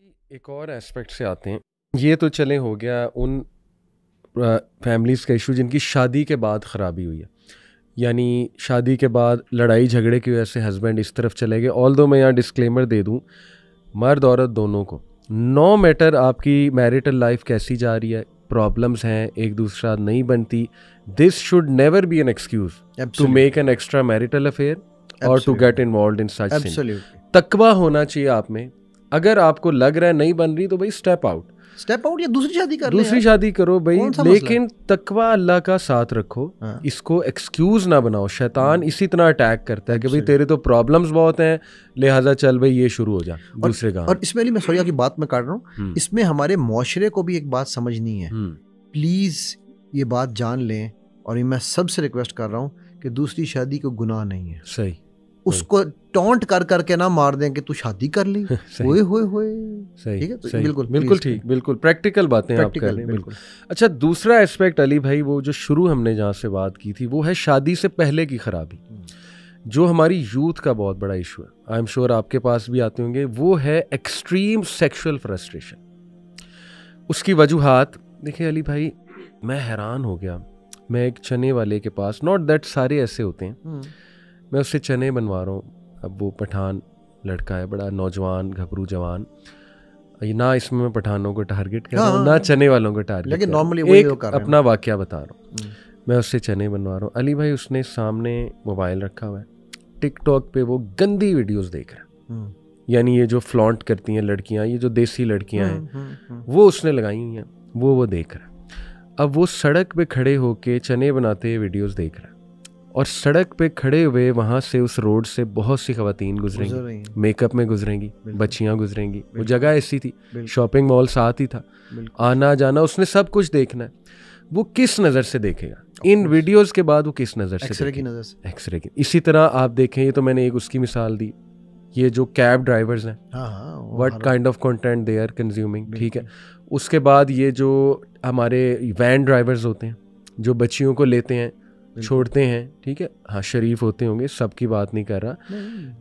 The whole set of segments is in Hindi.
एक और एस्पेक्ट से आते हैं। ये तो चले हो गया उन फैमिलीज़ का इशू जिनकी शादी के बाद ख़राबी हुई है, यानी शादी के बाद लड़ाई झगड़े की वजह से हस्बैंड इस तरफ चले गए। ऑल दो मैं यहाँ डिस्क्लेमर दे दूँ, मर्द औरत दोनों को, नो मैटर आपकी मैरिटल लाइफ कैसी जा रही है, प्रॉब्लम्स हैं, एक दूसरे साथ नहीं बनती, this should never be an excuse to make an extra marital affair और to get involve in such thing. तकवा होना चाहिए आप में। अगर आपको लग रहा है नहीं बन रही तो भाई स्टेप आउट या दूसरी शादी करो भाई, लेकिन तकवा अल्लाह का साथ रखो। इसको एक्सक्यूज ना बनाओ। शैतान इसी तरह अटैक करता है कि भाई तेरे तो प्रॉब्लम्स बहुत हैं, लिहाजा चल भाई ये शुरू हो जा दूसरे काम। और इसमें मैं सॉरी की बात मैं काट रहा हूँ, इसमें हमारे मुआशरे को भी एक बात समझनी है। प्लीज ये बात जान लें, और ये मैं सबसे रिक्वेस्ट कर रहा हूँ कि दूसरी शादी को गुनाह नहीं है। सही, उसको टॉन्ट कर करके ना मार दें कि तू शादी कर ली। होए सही, ठीक है, तो सही, बिल्कुल ठीक, बिल्कुल प्रैक्टिकल बातें आप कर रहे हैं, बिल्कुल। अच्छा, दूसरा एस्पेक्ट अली भाई, वो जो शुरू हमने जहाँ से बात की थी, वो है शादी से पहले की खराबी, जो हमारी यूथ का बहुत बड़ा इशू है। आई एम श्योर आपके पास भी आते होंगे। वो है एक्सट्रीम सेक्सुअल फ्रस्ट्रेशन। उसकी वजूहात देखिए अली भाई, मैं हैरान हो गया। मैं एक चने वाले के पास, नॉट दैट सारे ऐसे होते हैं, मैं उससे चने बनवा रहा हूँ। अब वो पठान लड़का है, बड़ा नौजवान घबरू जवान। ना इसमें मैं पठानों को टारगेट कर रहा हूँ, ना चने वालों को टारगेट, लेकिन नॉर्मली एक अपना वाकया बता रहा हूँ। मैं उससे चने बनवा रहा हूँ। अली भाई उसने सामने मोबाइल रखा हुआ है, टिकटॉक पे वो गंदी वीडियोस देख रहा है। यानी ये जो फ्लॉन्ट करती हैं लड़कियाँ, ये जो देसी लड़कियाँ हैं, वो उसने लगाई हुई हैं, वो देख रहा है। अब वो सड़क पे खड़े होके चने बनाते हुए वीडियोस देख रहा है, और सड़क पे खड़े हुए वहाँ से उस रोड से बहुत सी ख़वातीन गुजरेंगी, मेकअप में गुजरेंगी, बच्चियाँ गुजरेंगी। वो जगह ऐसी थी, शॉपिंग मॉल साथ ही था, आना जाना, उसने सब कुछ देखना है। वो किस नज़र से देखेगा इन वीडियोस के बाद? वो किस नज़र से? एक्सरे की। इसी तरह आप देखें, ये तो मैंने एक उसकी मिसाल दी, ये जो कैब ड्राइवर्स हैं, what kind of content they are consuming, ठीक है। उसके बाद ये जो हमारे वैन ड्राइवर्स होते हैं, जो बच्चियों को लेते हैं छोड़ते हैं, ठीक है, हाँ शरीफ होते होंगे, सबकी बात नहीं कर रहा,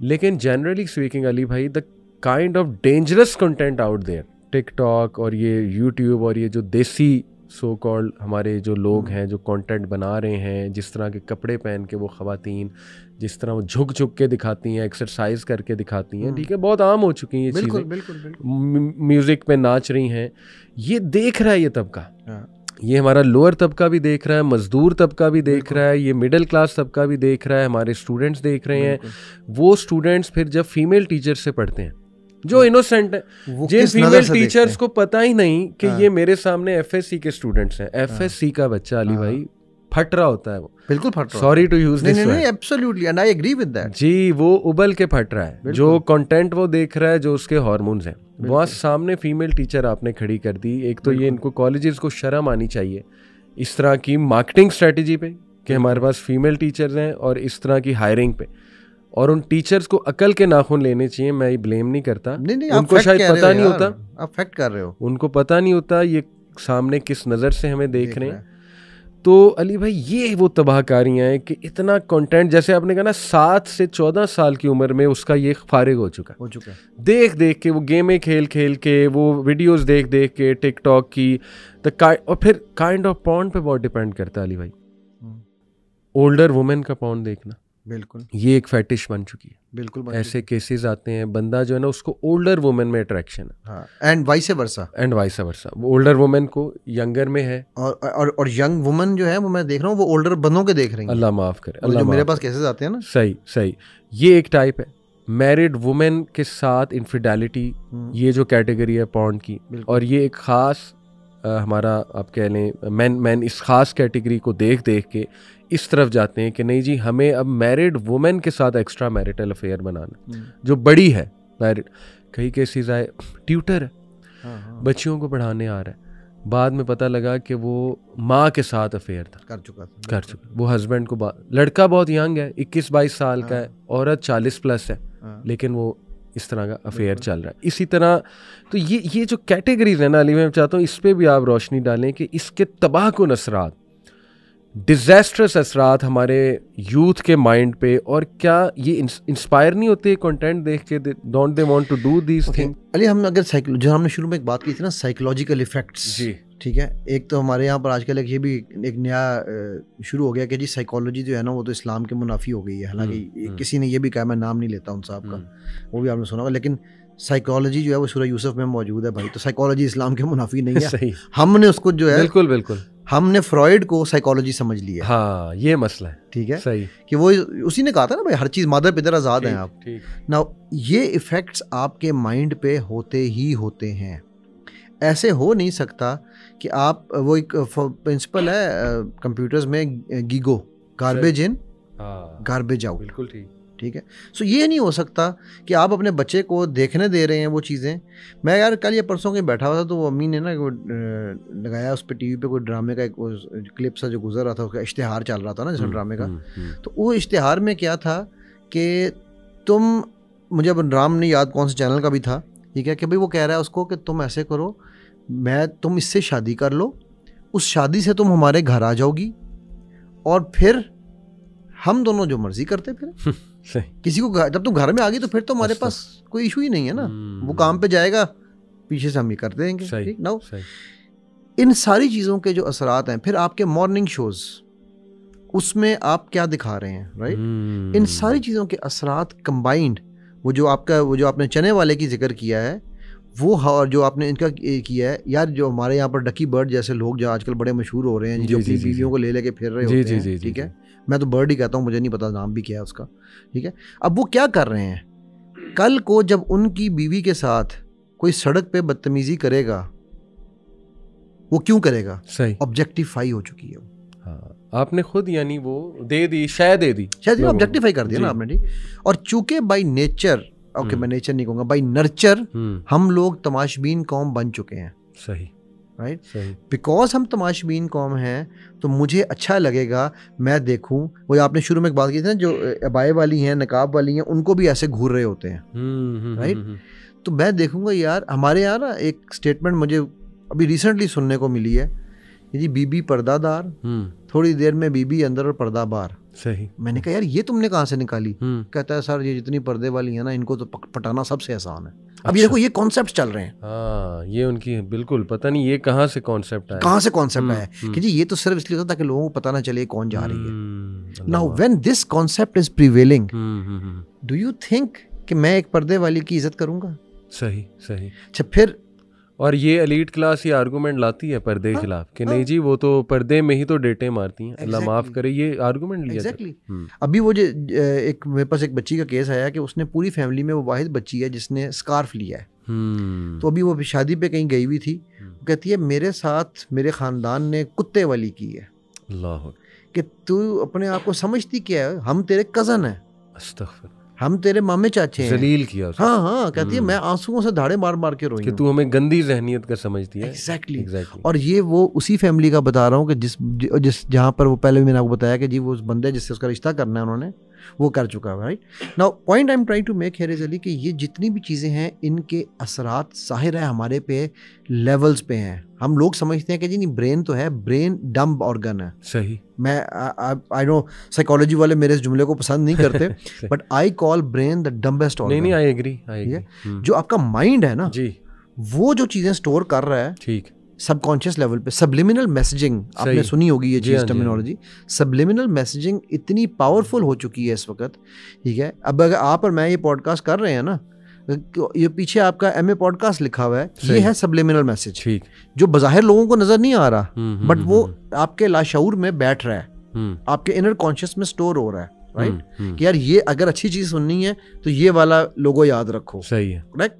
लेकिन जनरली स्पीकिंग अली भाई, the kind of dangerous content out there, TikTok और ये यूट्यूब और ये जो देसी सो कॉल्ड हमारे जो लोग हैं जो कंटेंट बना रहे हैं, जिस तरह के कपड़े पहन के वो ख़वातीन, जिस तरह वो झुक झुक के दिखाती हैं, एक्सरसाइज करके दिखाती हैं, ठीक है, बहुत आम हो चुकी हैं ये चीज़ें, म्यूज़िक पे नाच रही हैं। ये देख रहा है ये तबका, ये हमारा लोअर तबका भी देख रहा है, मजदूर तबका भी देख रहा है, ये मिडिल क्लास तबका भी देख रहा है, हमारे स्टूडेंट्स देख रहे हैं। वो स्टूडेंट्स फिर जब फीमेल टीचर से पढ़ते हैं, जो इनोसेंट है, जिन फीमेल टीचर्स को पता ही नहीं कि ये मेरे सामने एफएससी के स्टूडेंट्स हैं। एफएससी का बच्चा अली भाई फट रहा होता है, वो बिल्कुल फट रहा है। Sorry to use this word, absolutely and I agree with that. जी, वो उबल के फट रहा है। जो कंटेंट वो देख रहा है, जो उसके हार्मोन्स हैं, वहाँ सामने फीमेल टीचर आपने खड़ी कर दी। एक तो ये इनको कॉलेजेस को शर्म आनी चाहिए इस तरह की मार्केटिंग स्ट्रेटजी पे कि हमारे पास फीमेल टीचर्स हैं, और इस तरह की हायरिंग पे। और उन टीचर्स को अकल के नाखून लेने चाहिए। मैं ये ब्लेम नहीं करता, नहीं, उनको शायद पता नहीं होता, आप फैक्ट कर रहे हो, उनको पता नहीं होता ये सामने किस नज़र से हमें देख रहे हैं। तो अली भाई ये वो तबाहकारियाँ हैं कि इतना कंटेंट, जैसे आपने कहा ना, 7 से 14 साल की उम्र में उसका ये फारिग हो चुका है। देख देख के वो गेमें खेल के, वो वीडियोस देख के टिकटॉक की, और फिर काइंड ऑफ पॉर्न पे बहुत डिपेंड करता है अली भाई। ओल्डर वुमेन का पॉर्न देखना, बिल्कुल ये एक फैटिश बन चुकी है। बिल्कुल ऐसे केसेस आते हैं, बंदा जो है ना उसको ओल्डर वुमेन में अट्रैक्शन है, and vice versa older women को यंगर में है, और यंग वुमन जो है वो मैं देख रहा हूँ वो ओल्डर बंदों के देख रही है। अल्लाह माफ करे, अल्लाह मेरे पास केसेस आते हैं ना। सही, ये एक टाइप है। मैरिड वुमेन के साथ इनफिडेलिटी, ये जो कैटेगरी है पॉर्न की, और ये एक खास हमारा आप कह लें मैन इस खास कैटेगरी को देख के इस तरफ जाते हैं कि नहीं जी, हमें अब मैरिड वुमेन के साथ एक्स्ट्रा मैरिटल अफेयर बनाना, जो बड़ी है मैरिड। कई केसेस आए, ट्यूटर है, बच्चियों को पढ़ाने आ रहा है, बाद में पता लगा कि वो माँ के साथ अफेयर था, कर चुका। वो हस्बैंड को, लड़का बहुत यंग है, 21-22 साल का है, औरत 40+ है, लेकिन वो इस तरह का अफेयर चल रहा है। इसी तरह तो ये जो कैटेगरीज है ना अली, मैं चाहता हूँ इस पर भी आप रोशनी डालें कि इसके तबाह को नसरात डिजास्ट्रस असरात हमारे यूथ के माइंड पे, और क्या ये इंस्पायर नहीं होते कंटेंट देख के? Don't they want to do this thing? Ali हम अगर जो हमने शुरू में एक बात की थी ना, साइकोलॉजिकल इफेक्ट्स, जी ठीक है, एक तो हमारे यहाँ पर आजकल एक ये भी एक नया शुरू हो गया कि जी साइकोलॉजी जो है ना वो तो इस्लाम के मुनाफी हो गई है। हालांकि किसी ने ये भी कहा, मैं नाम नहीं लेता उन साहब का, वो भी आपने सुना होगा, लेकिन साइकोलॉजी जो है वो सूरह यूसुफ में मौजूद है भाई, तो साइकोलॉजी इस्लाम के मुनाफी नहीं है। सही। हमने उसको जो है बिल्कुल बिल्कुल हमने फ्रॉइड को साइकोलॉजी समझ लिया। हाँ ये मसला है, ठीक है, सही, कि वो उसी ने कहा था ना भाई हर चीज़ मादर पिदर आज़ाद हैं आप। ना ये इफ़ेक्ट्स आपके माइंड पे होते ही होते हैं, ऐसे हो नहीं सकता कि आप, वो एक प्रिंसिपल है कंप्यूटर्स में, GIGO, garbage in garbage out. बिल्कुल ठीक, ठीक है। सो ये नहीं हो सकता कि आप अपने बच्चे को देखने दे रहे हैं वो चीज़ें। मैं यार कल या परसों कहीं बैठा हुआ था तो वो अम्मी ने ना लगाया उस पर टीवी पे कोई ड्रामे का एक क्लिप सा जो गुजर रहा था, उसका इश्तिहार चल रहा था ना जैसे ड्रामे का। तो वो इश्तिहार में क्या था कि तुम, मुझे अब नाम नहीं याद कौन से चैनल का भी था, ठीक है, कि भाई वो कह रहा है उसको कि तुम ऐसे करो, तुम इससे शादी कर लो, उस शादी से तुम हमारे घर आ जाओगी और फिर हम दोनों जो मर्जी करते फिर किसी को, जब तुम घर में आ गई तो फिर तो हमारे पास कोई इशू ही नहीं है ना, वो काम पे जाएगा, पीछे से हम ही कर देंगे। ठीक ना। इन सारी चीज़ों के जो असरात हैं, फिर आपके मॉर्निंग शोज उसमें आप क्या दिखा रहे हैं, राइट, इन सारी चीज़ों के असरात कंबाइंड, वो जो आपने चने वाले की जिक्र किया है वो, और जो आपने इनका किया है यार, जो हमारे यहाँ पर डकी बर्ड जैसे लोग जो आजकल बड़े मशहूर हो रहे हैं, जो अपनी बीवियों को ले लेके फिर रहे होते हैं, ठीक है, मैं तो बर्ड ही कहता हूँ, मुझे नहीं पता नाम भी क्या है उसका, ठीक है। अब वो क्या कर रहे हैं, कल को जब उनकी बीवी के साथ कोई सड़क पे बदतमीजी करेगा, वो क्यों करेगा? सही, ऑब्जेक्टिफाई हो चुकी है वो। हाँ, आपने खुद यानी वो दे दी, शायद ऑब्जेक्टिफाई कर दिया ना आपने, ठीक। और चूंकि बाई नेचर, ओके मैं नेचर नहीं कहूँगा, बाई नर्चर हम लोग तमाशबीन कौम बन चुके हैं। सही, राइट, बिकॉज हम तमाशबीन कौम हैं तो मुझे अच्छा लगेगा मैं देखूं। वो आपने शुरू में एक बात की थी ना, जो अबाए वाली हैं, नकाब वाली हैं, उनको भी ऐसे घूर रहे होते हैं, राइट। तो मैं देखूंगा यार, हमारे यहाँ ना एक स्टेटमेंट मुझे अभी रिसेंटली सुनने को मिली है कि जी बीबी पर्दादार, थोड़ी देर में बीबी अंदर और पर्दा बाहर। सही। मैंने कहा यार ये तुमने कहाँ से निकाली? कहता है सर ये जितनी पर्दे वाली है ना, इनको तो पटाना सबसे आसान है। अब ये देखो ये कॉन्सेप्ट चल रहे हैं। हाँ, ये उनकी बिल्कुल पता नहीं ये कहाँ से कॉन्सेप्ट आया, कि जी ये तो सिर्फ इसलिए होता ताकि लोगों को पता ना चले कौन जा रही है। Now when this concept is prevailing, do you think कि मैं एक पर्दे वाली की इज्जत करूंगा? सही। अच्छा, फिर और ये एलीट क्लास ये आर्गुमेंट लाती है पर्दे के खिलाफ कि नहीं जी वो तो पर्दे में ही तो डेटे मारती हैं, अल्लाह माफ करे, ये आर्गुमेंट लिया। अभी वो जो एक मेरे पास एक बच्ची का केस आया कि उसने पूरी फैमिली में वो वाहिद बच्ची है जिसने स्कार्फ लिया है। तो अभी वो शादी पे कहीं गई हुई थी, कहती है मेरे साथ मेरे खानदान ने कुत्ते वाली की है। अल्लाह, कि तू अपने आप को समझती क्या है, हम तेरे कजन हैं, अस्तगफिर, हम तेरे मामे चाचे हैं, जलील किया उसने। हाँ, कहती है मैं आंसुओं से धाड़े मार मार के रोई कि तू हमें गंदी जहनियत का समझती है। एग्जैक्टली। और ये वो उसी फैमिली का बता रहा हूँ कि जिस जहाँ पर वो पहले भी मैंने आपको बताया कि जी वो उस बंदे जिससे उसका रिश्ता करना है उन्होंने वो कर चुका है, right. Now point I am trying to make here is Ali कि ये जितनी भी चीज़ें हैं इनके असरात ज़ाहिर है हमारे पे लेवल्स पे हैं। हम लोग समझते हैं कि जी नहीं ब्रेन तो है, ब्रेन डम्ब ऑर्गन है। सही। मैं आई नो साइकोलॉजी वाले मेरे इस जुमले को पसंद नहीं करते but I call brain the dumbest organ. नहीं, आई एग्री। जो आपका माइंड है ना जी, वो जो चीज़ें स्टोर कर रहा है, ठीक, सबकॉन्शियस लेवल पे, सबलिमिनल मैसेजिंग आपने सुनी होगी ये चीज़, टर्मिनोलॉजी। सबलिमिनल मैसेजिंग इतनी पावरफुल हो चुकी है इस वक्त, ठीक है। अब अगर आप और मैं ये पॉडकास्ट कर रहे हैं ना, ये पीछे आपका MA पॉडकास्ट लिखा हुआ है, ये है सबलिमिनल मैसेज, ठीक, जो बज़ाहिर लोगों को नजर नहीं आ रहा बट वो आपके लाशऊर में बैठ रहा है, आपके इनर कॉन्शियस में स्टोर हो रहा है, राइट, कि यार ये अगर अच्छी चीज़ सुननी है तो ये वाला लोगो याद रखो। सही है, राइट।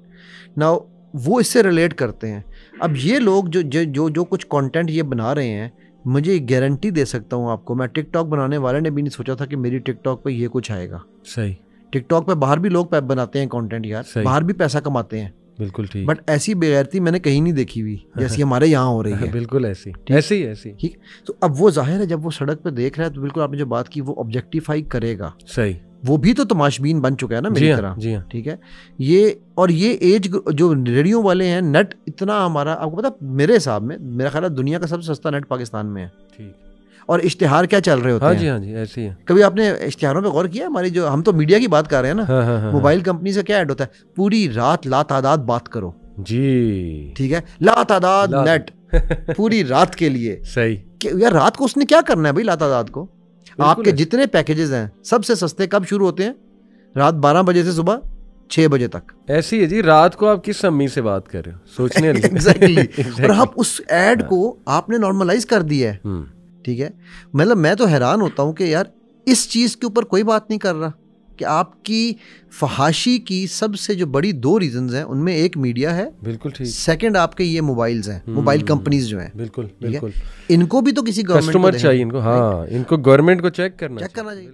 नाउ वो इससे रिलेट करते हैं। अब ये लोग जो कुछ कंटेंट ये बना रहे हैं, मुझे गारंटी दे सकता हूँ आपको, मैं टिकटॉक बनाने वाले ने भी नहीं सोचा था कि मेरी टिकटॉक पे ये कुछ आएगा। सही। टिकटॉक पे बाहर भी लोग बनाते हैं कंटेंट यार, बाहर भी पैसा कमाते हैं, बिल्कुल ठीक, बट ऐसी बेगैरती मैंने कहीं नहीं देखी हुई जैसी हमारे यहाँ हो रही है। बिल्कुल ऐसी ठीक। तो अब वो जाहिर है जब वो सड़क पे देख रहा है तो बिल्कुल आपने जो बात की वो ऑब्जेक्टिफाई करेगा। सही। वो भी तो तमाशबीन बन चुका है ना मेरी तरह, ठीक है। ये एज जो रेडियो वाले हैं, नेट इतना हमारा, आपको पता मेरे हिसाब में, मेरा ख्याल है दुनिया का सबसे सस्ता नेट पाकिस्तान में है, ठीक। और इश्तिहार क्या चल रहे होते हाँ हैं। जी, हाँ जी, ऐसी है। कभी आपने इश्तिहारों पे गौर किया? हमारी जो, हम तो मीडिया की बात कर रहे हैं ना, हाँ, हाँ, हाँ, मोबाइल कंपनी से क्या ऐड होता है, पूरी रात लातादाद बात करो जी, ठीक है, लातादाद नेट पूरी रात के लिए। सही यार रात को उसने क्या करना है भाई लातादाद को? आपके है। जितने पैकेजेस हैं सबसे सस्ते कब शुरू होते हैं? रात 12 बजे से सुबह 6 बजे तक। ऐसी है जी, रात को आप किस अम्मी से बात कर रहे हो, सोचने वाली। एग्जैक्टली। और आप उस ऐड को आपने नॉर्मलाइज कर दिया है, ठीक है। मतलब मैं तो हैरान होता हूं कि यार इस चीज के ऊपर कोई बात नहीं कर रहा कि आपकी फहाशी की सबसे जो बड़ी 2 रीजंस हैं, उनमें एक मीडिया है, बिल्कुल ठीक, सेकंड आपके ये मोबाइल्स हैं, मोबाइल कंपनीज जो हैं, बिल्कुल ठीक है? बिल्कुल। इनको भी तो किसी गवर्नमेंट कस्टमर चाहिए इनको, हाँ, इनको गवर्नमेंट को चेक करना चाहिए।